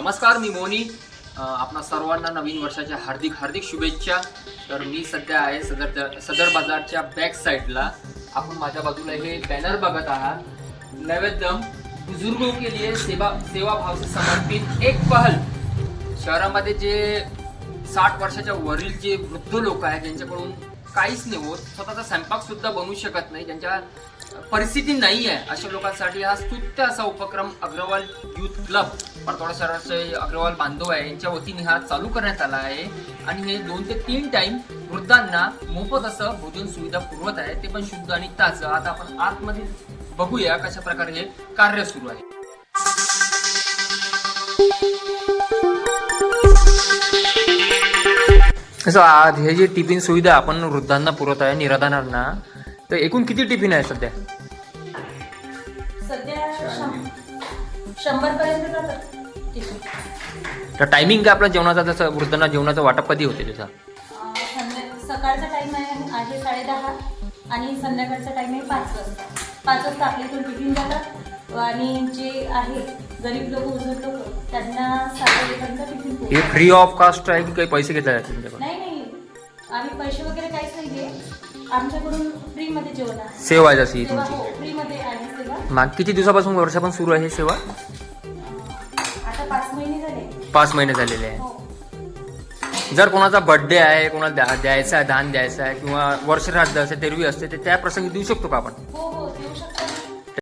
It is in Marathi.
नमस्कार, मी मोनी. आपणा सर्वांना नवीन वर्षाच्या हार्दिक हार्दिक शुभेच्छा. तर मी सध्या आहे सदर बाजारच्या बॅक साइडला. आपण माझ्या बाजूला हे बॅनर बघत आहात. नैवेद्यम बुजुर्गों के लिए सेवा भाव से समर्पित एक पहल. शहरामध्ये जे 60 वर्षाच्या वरील जे वृद्ध लोक आहेत, ज्यांच्याकडून काहीच नाही होत, स्वतःचा स्वयंपाक सुद्धा बनवू शकत नाही, ज्यांच्या परिस्थिती नाही आहे, अशा लोकांसाठी हा स्तुत्य असा उपक्रम अग्रवाल युथ क्लब परतवाडा शहराचे अग्रवाल बांधव आहे यांच्या वतीने हा चालू करण्यात आला आहे. आणि हे 2 ते 3 टाइम वृद्धांना मोफत असं भोजन सुविधा पुरवत आहे, ते पण शुद्ध आणि ताजं. आता आपण आतमध्ये बघूया कशा प्रकारे हे कार्य सुरू आहे. आज हे जे टिफिन सुविधा आपण वृद्धांना पुरवत आहे, निराधारांना, तर एकूण किती टिफिन आहे सध्या? सध्या 100 पर्यंत जातात टिफिन. तर टायमिंग काय आपल्या जेवणाचा, जसं वृद्धांना जेवणाचं वाटप कधी होते त्याचा? सकाळचा टाइम आहे 10:30 आणि संध्याकाळचा टाइम आहे 5 वाजता. 5 वाजता आपल्या इथून टिफिन जातात आणि जे आहे गरीब लोक, बुजुर्ग लोक, त्यांना 7 वाजेपर्यंत टिफिन हे पोहोचतात. फ्री ऑफ कास्ट आहे की काही पैसे घेतले जातात तुमच्याकडे? नाही, आम्ही पैसे वगैरे काहीच नाही घे. आमच्याकडून फ्रीमध्ये जेवण आहे. सेवा आहे जशी सेवा, तुमची. हो, फ्रीमध्ये आहे सेवा. माग किती दिवसापासून, वर्षापासून सुरू आहे ही सेवा? आता 5 महिने झाले. 5 महिने झालेले आहे. हो. जर कोणाचा बर्थडे आहे, कोणाला द्यायचा आहे, दान द्यायचा आहे, किंवा वर्षश्राद्ध असे, तेरवी असते, ते त्या प्रसंगी देऊ शकतो का आपण? हो,